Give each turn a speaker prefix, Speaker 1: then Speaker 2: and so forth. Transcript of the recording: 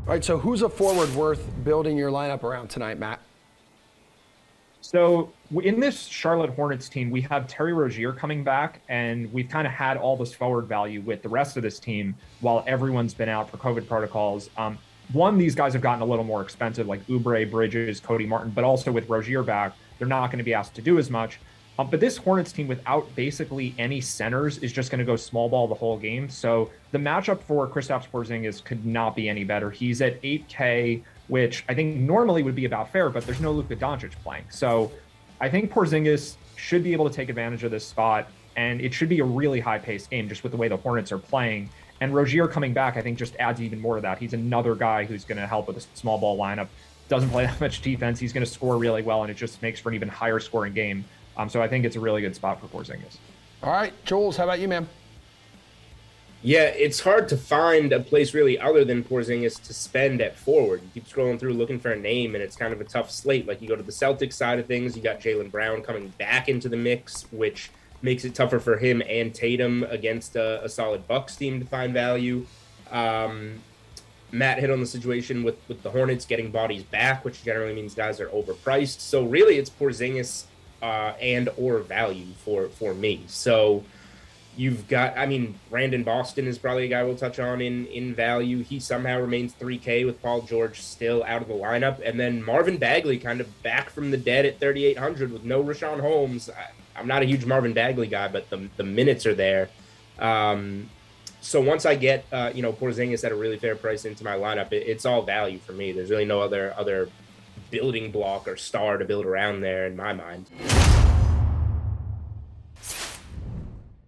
Speaker 1: All right, so who's a forward worth building your lineup around tonight, Matt?
Speaker 2: So in this Charlotte Hornets team, we have Terry Rozier coming back, and we've kind of had all this forward value with the rest of this team while everyone's been out for COVID protocols. One, these guys have gotten a little more expensive, like Oubre, Bridges, Cody Martin, but also with Rozier back, they're not going to be asked to do as much. But this Hornets team, without basically any centers, is just going to go small ball the whole game. So the matchup for Kristaps Porzingis could not be any better. He's at 8K, which I think normally would be about fair, but there's no Luka Doncic playing. So I think Porzingis should be able to take advantage of this spot, and it should be a really high-paced game just with the way the Hornets are playing. And Rozier coming back, I think, just adds even more to that. He's another guy who's going to help with a small ball lineup. Doesn't play that much defense. He's going to score really well, and it just makes for an even higher scoring game. So I think it's a really good spot for Porzingis.
Speaker 1: All right, Jules, how about you, man?
Speaker 3: Yeah, it's hard to find a place really other than Porzingis to spend at forward. You keep scrolling through looking for a name, and it's kind of a tough slate. Like, you go to the Celtics side of things, you got Jaylen Brown coming back into the mix, which makes it tougher for him and Tatum against a solid Bucks team to find value. Matt hit on the situation with the Hornets getting bodies back, which generally means guys are overpriced. So really it's Porzingis and or value for me. So you've got, Brandon Boston is probably a guy we'll touch on in value. He somehow remains 3K with Paul George still out of the lineup. And then Marvin Bagley kind of back from the dead at 3,800 with no Rashawn Holmes. I'm not a huge Marvin Bagley guy, but the minutes are there. So once I get, Porzingis at a really fair price into my lineup, it's all value for me. There's really no other building block or star to build around there in my mind.